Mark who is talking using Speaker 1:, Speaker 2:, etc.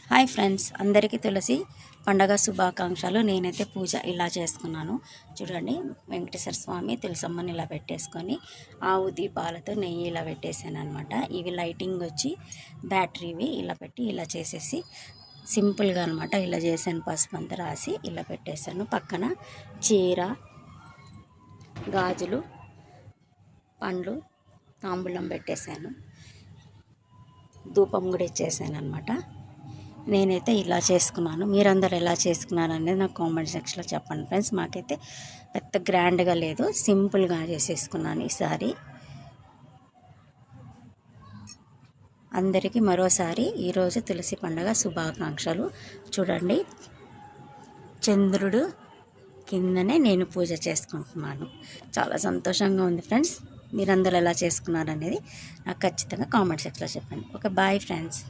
Speaker 1: Hi friends, అందరికీ తులసి పండగ శుభాకాంక్షలు. నేనైతే పూజ ఇలా చేసుకున్నాను. చూడండి, వెంకటేశ్వర స్వామి తులసమ్మని ఇలా పెట్టేసుకొని ఆవు దీపాలతో నెయ్యి ఇలా పెట్టేసాను అనమాట. ఇవి లైటింగ్ వచ్చి బ్యాటరీవి ఇలా పెట్టి ఇలా చేసేసి సింపుల్గా అనమాట ఇలా చేశాను. పసుపు అంతా రాసి ఇలా పెట్టేశాను. పక్కన చీర, గాజులు, పండ్లు, తాంబూలం పెట్టేశాను. ధూపం కూడా ఇచ్చేసాను అనమాట. నేనైతే ఇలా చేసుకున్నాను. మీరందరూ ఎలా చేసుకున్నారు అనేది నాకు కామెంట్ సెక్షన్లో చెప్పండి ఫ్రెండ్స్. మాకైతే పెద్ద గ్రాండ్గా లేదు, సింపుల్గా చేసేసుకున్నాను ఈసారి. అందరికీ మరోసారి ఈరోజు తులసి పండుగ శుభాకాంక్షలు. చూడండి, చంద్రుడు కిందనే నేను పూజ చేసుకుంటున్నాను. చాలా సంతోషంగా ఉంది ఫ్రెండ్స్. మీరందరూ ఎలా చేసుకున్నారు అనేది నాకు ఖచ్చితంగా కామెంట్ సెక్షన్లో చెప్పండి. Okay, bye friends.